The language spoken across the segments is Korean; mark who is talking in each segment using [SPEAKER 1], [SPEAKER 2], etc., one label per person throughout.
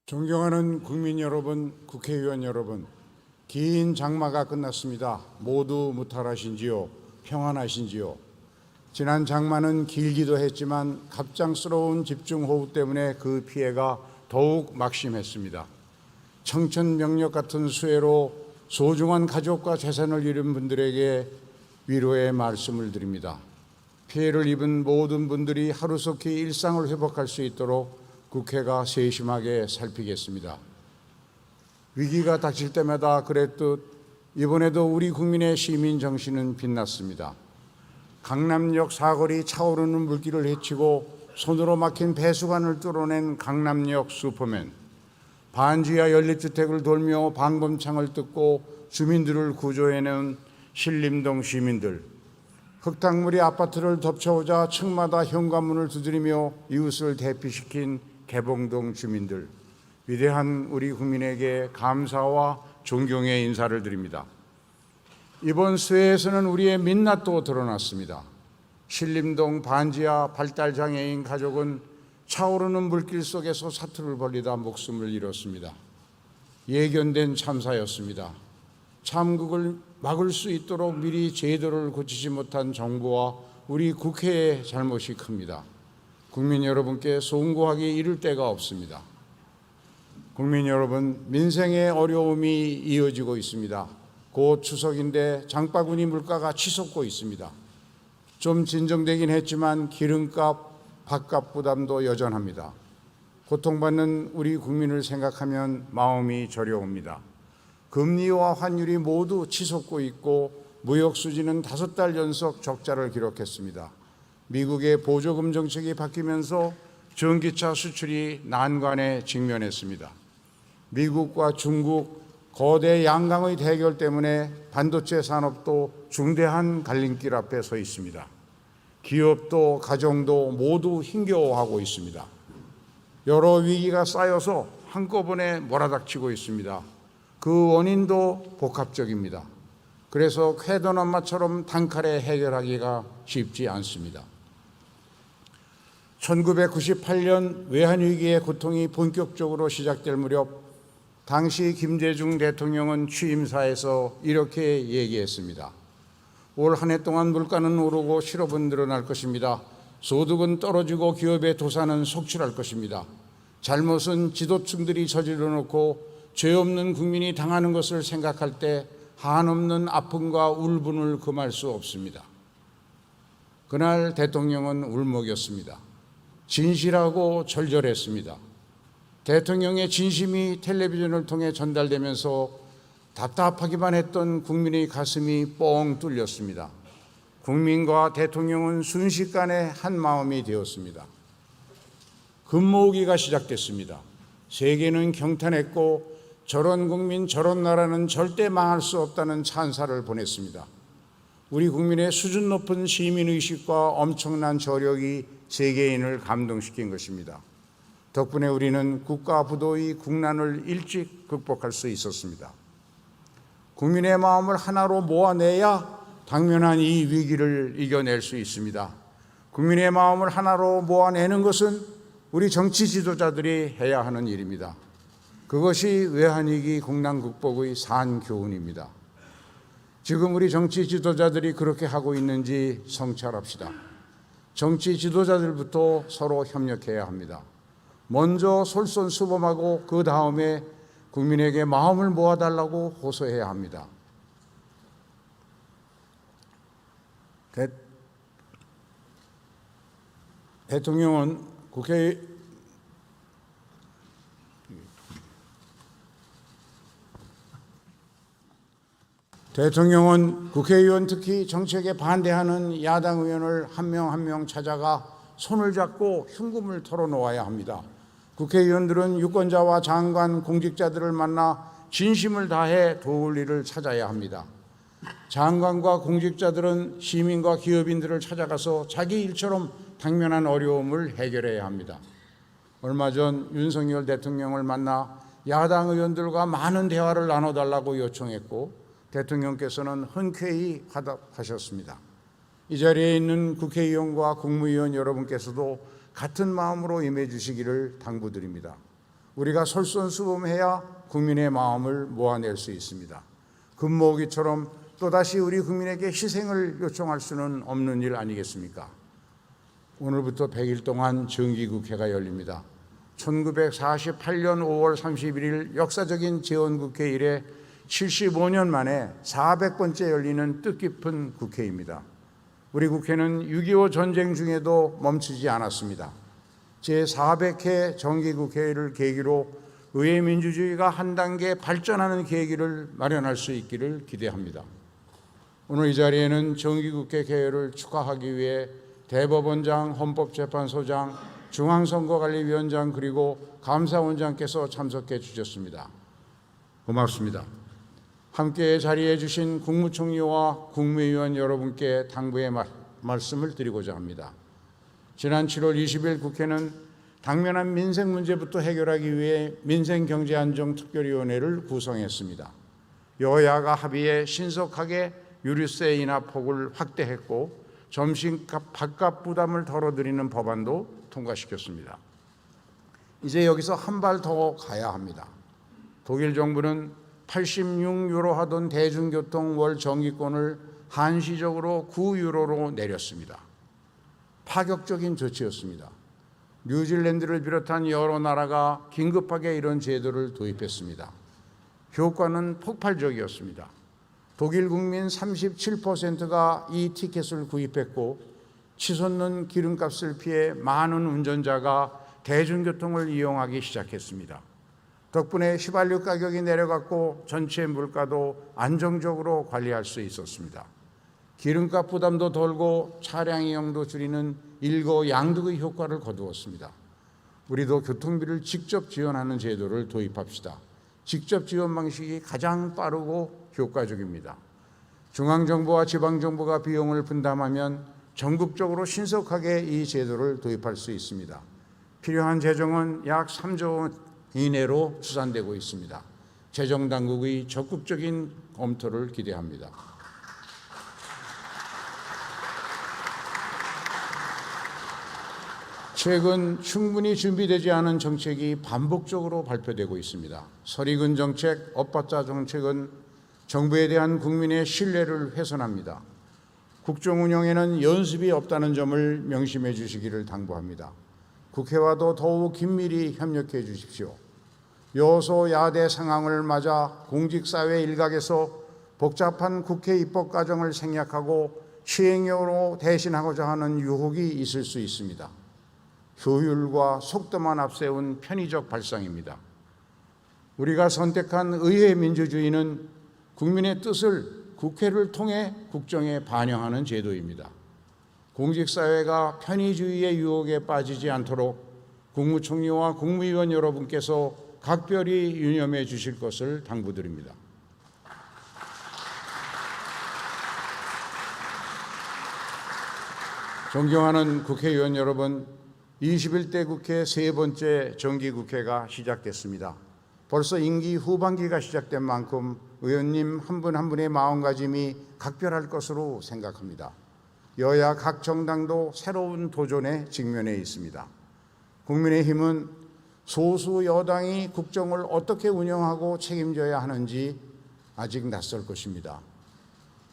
[SPEAKER 1] 존경하는 국민 여러분, 국회의원 여러분, 긴 장마가 끝났습니다. 모두 무탈하신지요? 평안하신지요? 지난 장마는 길기도 했지만 갑작스러운 집중호우 때문에 그 피해가 더욱 막심했습니다. 청천벽력 같은 수해로 소중한 가족과 재산을 잃은 분들에게 위로의 말씀을 드립니다. 피해를 입은 모든 분들이 하루속히 일상을 회복할 수 있도록 국회가 세심하게 살피겠습니다. 위기가 닥칠 때마다 그랬듯 이번에도 우리 국민의 시민 정신은 빛났습니다. 강남역 사거리 차오르는 물길을 헤치고 손으로 막힌 배수관을 뚫어낸 강남역 슈퍼맨, 반지하 연립주택을 돌며 방범창을 뜯고 주민들을 구조해낸 신림동 시민들, 흙탕물이 아파트를 덮쳐오자 층마다 현관문을 두드리며 이웃을 대피시킨 개봉동 주민들, 위대한 우리 국민에게 감사와 존경의 인사를 드립니다. 이번 수해에서는 우리의 민낯도 드러났습니다. 신림동 반지하 발달장애인 가족은 차오르는 물길 속에서 사투를 벌이다 목숨을 잃었습니다. 예견된 참사였습니다. 참극을 막을 수 있도록 미리 제도를 고치지 못한 정부와 우리 국회의 잘못이 큽니다. 국민 여러분께 송구하기 이를 데가 없습니다. 국민 여러분, 민생의 어려움이 이어지고 있습니다. 곧 추석인데 장바구니 물가가 치솟고 있습니다. 좀 진정되긴 했지만 기름값, 밥값 부담도 여전합니다. 고통받는 우리 국민을 생각하면 마음이 저려옵니다. 금리와 환율이 모두 치솟고 있고 무역 수지는 5달 연속 적자를 기록했습니다. 미국의 보조금 정책이 바뀌면서 전기차 수출이 난관에 직면했습니다. 미국과 중국 거대 양강의 대결 때문에 반도체 산업도 중대한 갈림길 앞에 서 있습니다. 기업도 가정도 모두 힘겨워하고 있습니다. 여러 위기가 쌓여서 한꺼번에 몰아닥치고 있습니다. 그 원인도 복합적입니다. 그래서 쾌도남마처럼 단칼에 해결하기가 쉽지 않습니다. 1998년 외환위기의 고통이 본격적으로 시작될 무렵 당시 김대중 대통령은 취임사에서 이렇게 얘기했습니다. 올 한 해 동안 물가는 오르고 실업은 늘어날 것입니다. 소득은 떨어지고 기업의 도산은 속출할 것입니다. 잘못은 지도층들이 저질러 놓고 죄 없는 국민이 당하는 것을 생각할 때 한없는 아픔과 울분을 금할 수 없습니다. 그날 대통령은 울먹였습니다. 진실하고 절절했습니다. 대통령의 진심이 텔레비전을 통해 전달되면서 답답하기만 했던 국민의 가슴이 뻥 뚫렸습니다. 국민과 대통령은 순식간에 한 마음이 되었습니다. 금모으기가 시작됐습니다. 세계는 경탄했고 저런 국민 저런 나라는 절대 망할 수 없다는 찬사를 보냈습니다. 우리 국민의 수준 높은 시민의식과 엄청난 저력이 세계인을 감동시킨 것입니다. 덕분에 우리는 국가 부도의 국난을 일찍 극복할 수 있었습니다. 국민의 마음을 하나로 모아내야 당면한 이 위기를 이겨낼 수 있습니다. 국민의 마음을 하나로 모아내는 것은 우리 정치 지도자들이 해야 하는 일입니다. 그것이 외환위기 국난 극복의 산교훈입니다. 지금 우리 정치 지도자들이 그렇게 하고 있는지 성찰합시다. 정치 지도자들부터 서로 협력해야 합니다. 먼저 솔선수범하고 그 다음에 국민에게 마음을 모아달라고 호소해야 합니다. 대통령은 국회의원 특히 정책에 반대하는 야당 의원을 한 명 한 명 찾아가 손을 잡고 흉금을 털어놓아야 합니다. 국회의원들은 유권자와 장관, 공직자들을 만나 진심을 다해 도울 일을 찾아야 합니다. 장관과 공직자들은 시민과 기업인들을 찾아가서 자기 일처럼 당면한 어려움을 해결해야 합니다. 얼마 전 윤석열 대통령을 만나 야당 의원들과 많은 대화를 나눠달라고 요청했고 대통령께서는 흔쾌히 화답하셨습니다. 이 자리에 있는 국회의원과 국무위원 여러분께서도 같은 마음으로 임해 주시기를 당부드립니다. 우리가 솔선수범해야 국민의 마음을 모아낼 수 있습니다. 금모으기처럼 또다시 우리 국민에게 희생을 요청할 수는 없는 일 아니겠습니까? 오늘부터 100일 동안 정기국회가 열립니다. 1948년 5월 31일 역사적인 재헌국회 이래 75년 만에 400번째 열리는 뜻깊은 국회입니다. 우리 국회는 6.25 전쟁 중에도 멈추지 않았습니다. 제400회 정기국회를 계기로 의회 민주주의가 한 단계 발전하는 계기를 마련할 수 있기를 기대합니다. 오늘 이 자리에는 정기국회 개회를 축하하기 위해 대법원장, 헌법재판소장, 중앙선거관리위원장 그리고 감사원장께서 참석해 주셨습니다. 고맙습니다. 함께 자리해 주신 국무총리와 국무위원 여러분께 당부의 말씀을 드리고자 합니다. 지난 7월 20일 국회는 당면한 민생 문제부터 해결하기 위해 민생경제안정특별위원회를 구성했습니다. 여야가 합의해 신속하게 유류세 인하 폭을 확대했고 점심값 밥값 부담을 덜어드리는 법안도 통과시켰습니다. 이제 여기서 한 발 더 가야 합니다. 독일 정부는 86유로 하던 대중교통 월 정기권을 한시적으로 9유로로 내렸습니다. 파격적인 조치였습니다. 뉴질랜드를 비롯한 여러 나라가 긴급하게 이런 제도를 도입했습니다. 효과는 폭발적이었습니다. 독일 국민 37%가 이 티켓을 구입했고 치솟는 기름값을 피해 많은 운전자가 대중교통을 이용하기 시작했습니다. 덕분에 휘발유 가격이 내려갔고 전체 물가도 안정적으로 관리할 수 있었습니다. 기름값 부담도 덜고 차량 이용도 줄이는 일거양득의 효과를 거두었습니다. 우리도 교통비를 직접 지원하는 제도를 도입합시다. 직접 지원 방식이 가장 빠르고 효과적입니다. 중앙정부와 지방정부가 비용을 분담하면 전국적으로 신속하게 이 제도를 도입할 수 있습니다. 필요한 재정은 약 3조 원 이내로 추산되고 있습니다. 재정당국의 적극적인 검토를 기대합니다. 최근 충분히 준비되지 않은 정책이 반복적으로 발표되고 있습니다. 설익은 정책, 엇받자 정책은 정부에 대한 국민의 신뢰를 훼손합니다. 국정 운영에는 연습이 없다는 점을 명심해 주시기를 당부합니다. 국회와도 더욱 긴밀히 협력해 주십시오. 여소야대 상황을 맞아 공직사회 일각에서 복잡한 국회 입법 과정을 생략하고 시행령으로 대신하고자 하는 유혹이 있을 수 있습니다. 효율과 속도만 앞세운 편의적 발상입니다. 우리가 선택한 의회 민주주의는 국민의 뜻을 국회를 통해 국정에 반영하는 제도입니다. 공직사회가 편의주의의 유혹에 빠지지 않도록 국무총리와 국무위원 여러분께서 각별히 유념해 주실 것을 당부드립니다. 존경하는 국회의원 여러분, 21대 국회 세 번째 정기국회가 시작됐습니다. 벌써 임기 후반기가 시작된 만큼 의원님 한 분 한 분의 마음가짐이 각별할 것으로 생각합니다. 여야 각 정당도 새로운 도전에 직면해 있습니다. 국민의힘은 소수 여당이 국정을 어떻게 운영하고 책임져야 하는지 아직 낯설 것입니다.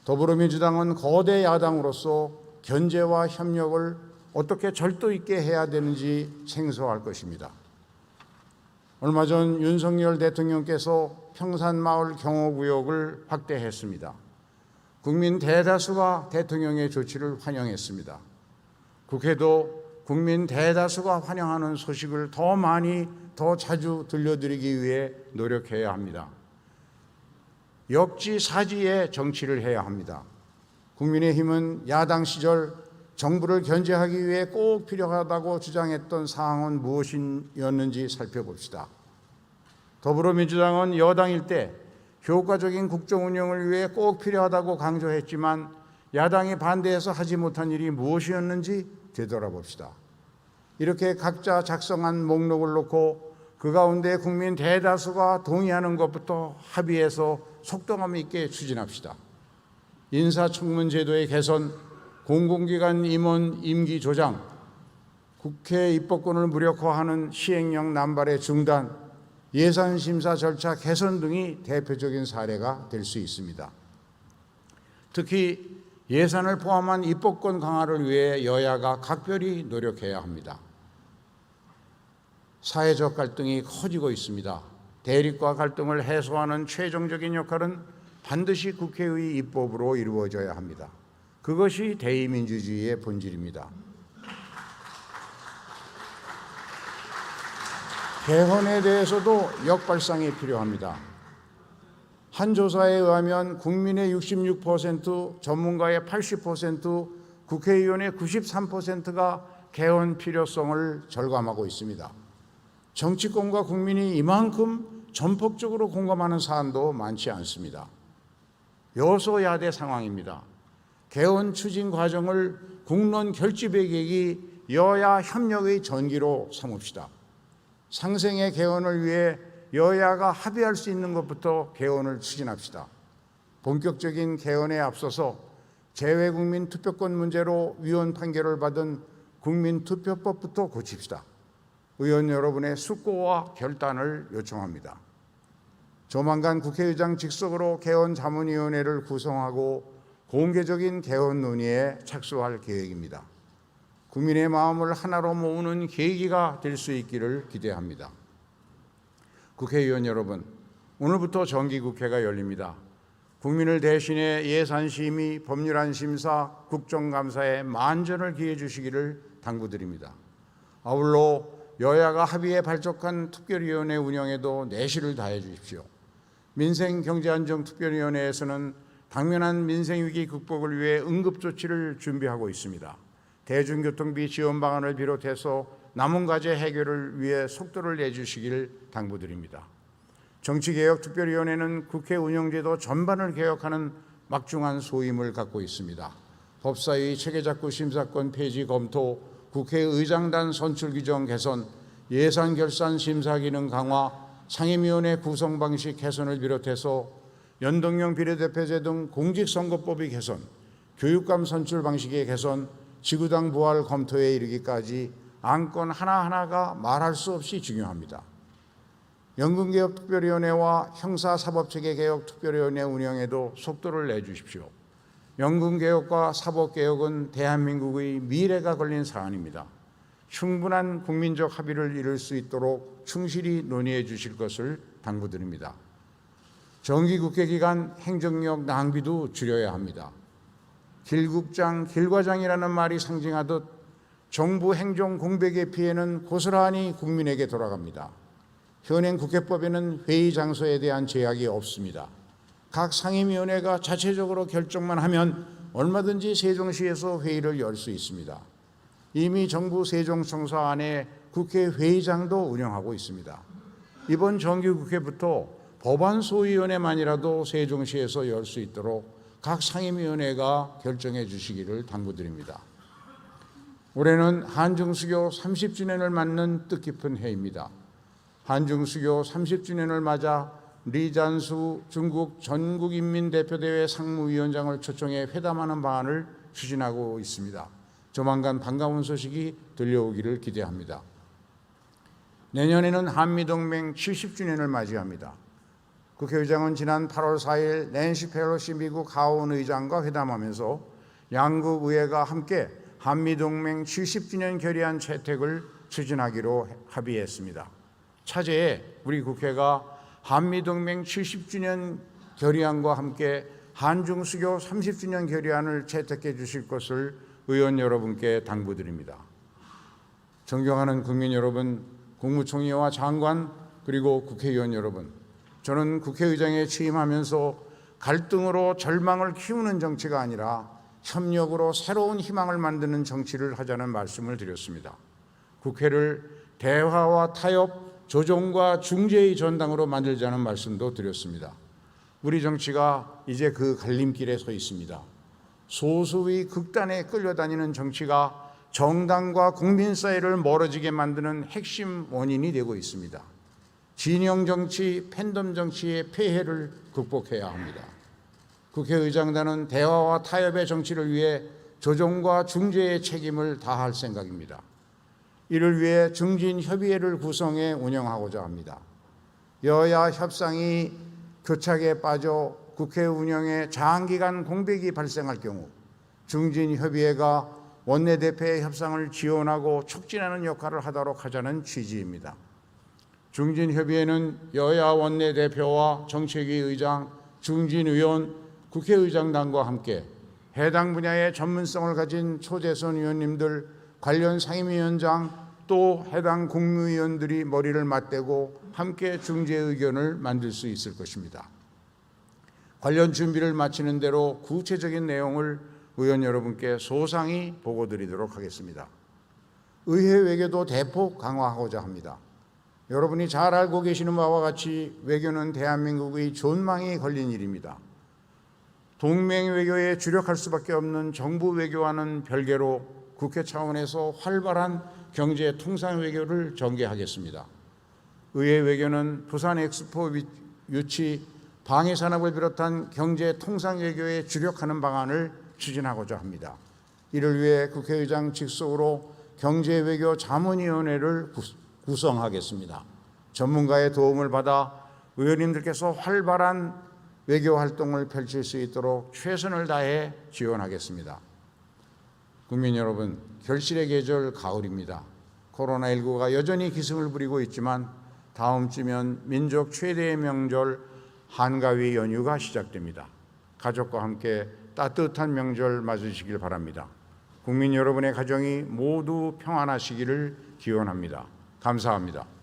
[SPEAKER 1] 더불어민주당은 거대 야당으로서 견제와 협력을 어떻게 절도 있게 해야 되는지 생소할 것입니다. 얼마 전 윤석열 대통령께서 평산마을 경호구역을 확대했습니다. 국민 대다수가 대통령의 조치를 환영했습니다. 국회도 국민 대다수가 환영하는 소식을 더 많이, 더 자주 들려드리기 위해 노력해야 합니다. 역지사지의 정치를 해야 합니다. 국민의힘은 야당 시절 정부를 견제하기 위해 꼭 필요하다고 주장했던 사항은 무엇이었는지 살펴봅시다. 더불어민주당은 여당일 때 효과적인 국정 운영을 위해 꼭 필요하다고 강조했지만 야당이 반대해서 하지 못한 일이 무엇이었는지 되돌아봅시다. 이렇게 각자 작성한 목록을 놓고 그 가운데 국민 대다수가 동의하는 것부터 합의해서 속도감 있게 추진합시다. 인사청문 제도의 개선, 공공기관 임원 임기 조장, 국회 입법권을 무력화하는 시행령 남발의 중단, 예산 심사 절차 개선 등이 대표적인 사례가 될 수 있습니다. 특히 예산을 포함한 입법권 강화를 위해 여야가 각별히 노력해야 합니다. 사회적 갈등이 커지고 있습니다. 대립과 갈등을 해소하는 최종적인 역할은 반드시 국회의 입법으로 이루어져야 합니다. 그것이 대의민주주의의 본질입니다. 개헌에 대해서도 역발상이 필요합니다. 한 조사에 의하면 국민의 66%, 전문가의 80%, 국회의원의 93%가 개헌 필요성을 절감하고 있습니다. 정치권과 국민이 이만큼 전폭적으로 공감하는 사안도 많지 않습니다. 여소야대 상황입니다. 개헌 추진 과정을 국론 결집의 계기, 여야 협력의 전기로 삼읍시다. 상생의 개헌을 위해 여야가 합의할 수 있는 것부터 개헌을 추진합시다. 본격적인 개헌에 앞서서 재외국민 투표권 문제로 위헌 판결을 받은 국민투표법부터 고칩시다. 의원 여러분의 숙고와 결단을 요청합니다. 조만간 국회의장 직속으로 개헌자문위원회를 구성하고 공개적인 개헌 논의에 착수할 계획입니다. 국민의 마음을 하나로 모으는 계기가 될 수 있기를 기대합니다. 국회의원 여러분, 오늘부터 정기국회가 열립니다. 국민을 대신해 예산심의, 법률안 심사, 국정감사에 만전을 기해 주시기를 당부드립니다. 아울러 여야가 합의에 발족한 특별위원회 운영에도 내실을 다해 주십시오. 민생경제안정특별위원회에서는 당면한 민생위기 극복을 위해 응급조치를 준비하고 있습니다. 대중교통비 지원 방안을 비롯해서 남은 과제 해결을 위해 속도를 내주시길 당부드립니다. 정치개혁특별위원회는 국회 운영제도 전반을 개혁하는 막중한 소임을 갖고 있습니다. 법사위 체계작구 심사권 폐지 검토, 국회의장단 선출 규정 개선, 예산 결산 심사 기능 강화, 상임위원회 구성 방식 개선을 비롯해서 연동형 비례대표제 등 공직선거법의 개선, 교육감 선출 방식의 개선, 지구당 부활 검토에 이르기까지 안건 하나하나가 말할 수 없이 중요합니다. 연금개혁특별위원회와 형사사법체계개혁특별위원회 운영에도 속도를 내주십시오. 연금개혁과 사법개혁은 대한민국의 미래가 걸린 사안입니다. 충분한 국민적 합의를 이룰 수 있도록 충실히 논의해 주실 것을 당부드립니다. 정기국회 기간 행정력 낭비도 줄여야 합니다. 길국장, 길과장이라는 말이 상징하듯 정부 행정 공백의 피해는 고스란히 국민에게 돌아갑니다. 현행 국회법에는 회의 장소에 대한 제약이 없습니다. 각 상임위원회가 자체적으로 결정만 하면 얼마든지 세종시에서 회의를 열 수 있습니다. 이미 정부 세종청사 안에 국회 회의장도 운영하고 있습니다. 이번 정기국회부터 법안 소위원회만이라도 세종시에서 열 수 있도록 각 상임위원회가 결정해 주시기를 당부드립니다. 올해는 한중수교 30주년을 맞는 뜻깊은 해입니다. 한중수교 30주년을 맞아 리잔수 중국 전국인민대표대회 상무위원장을 초청해 회담하는 방안을 추진하고 있습니다. 조만간 반가운 소식이 들려오기를 기대합니다. 내년에는 한미동맹 70주년을 맞이합니다. 국회의장은 지난 8월 4일 낸시 펠로시 미국 하원 의장과 회담하면서 양국 의회가 함께 한미동맹 70주년 결의안 채택을 추진하기로 합의했습니다. 차제에 우리 국회가 한미동맹 70주년 결의안과 함께 한중수교 30주년 결의안을 채택해 주실 것을 의원 여러분께 당부드립니다. 존경하는 국민 여러분, 국무총리와 장관 그리고 국회의원 여러분, 저는 국회의장에 취임하면서 갈등으로 절망을 키우는 정치가 아니라 협력으로 새로운 희망을 만드는 정치를 하자는 말씀을 드렸습니다. 국회를 대화와 타협, 조정과 중재의 전당으로 만들자는 말씀도 드렸습니다. 우리 정치가 이제 그 갈림길에 서 있습니다. 소수의 극단에 끌려다니는 정치가 정당과 국민 사이를 멀어지게 만드는 핵심 원인이 되고 있습니다. 진영 정치, 팬덤 정치의 폐해를 극복해야 합니다. 국회의장단은 대화와 타협의 정치를 위해 조정과 중재의 책임을 다할 생각입니다. 이를 위해 중진협의회를 구성해 운영하고자 합니다. 여야 협상이 교착에 빠져 국회 운영에 장기간 공백이 발생할 경우 중진협의회가 원내대표의 협상을 지원하고 촉진하는 역할을 하도록 하자는 취지입니다. 중진협의회는 여야 원내대표와 정책위 의장, 중진의원, 국회의장단과 함께 해당 분야의 전문성을 가진 초대선 의원님들, 관련 상임위원장, 또 해당 국무위원들이 머리를 맞대고 함께 중재 의견을 만들 수 있을 것입니다. 관련 준비를 마치는 대로 구체적인 내용을 의원 여러분께 소상히 보고드리도록 하겠습니다. 의회 외교도 대폭 강화하고자 합니다. 여러분이 잘 알고 계시는 바와 같이 외교는 대한민국의 존망이 걸린 일입니다. 동맹 외교에 주력할 수밖에 없는 정부 외교와는 별개로 국회 차원에서 활발한 경제 통상 외교를 전개하겠습니다. 의회 외교는 부산 엑스포 유치, 방위 산업을 비롯한 경제 통상 외교에 주력하는 방안을 추진하고자 합니다. 이를 위해 국회의장 직속으로 경제 외교 자문위원회를 구성하겠습니다. 전문가의 도움을 받아 의원님들께서 활발한 외교 활동을 펼칠 수 있도록 최선을 다해 지원하겠습니다. 국민 여러분, 결실의 계절 가을입니다. 코로나19가 여전히 기승을 부리고 있지만 다음 주면 민족 최대의 명절 한가위 연휴가 시작됩니다. 가족과 함께 따뜻한 명절 맞으시길 바랍니다. 국민 여러분의 가정이 모두 평안하시기를 기원합니다. 감사합니다.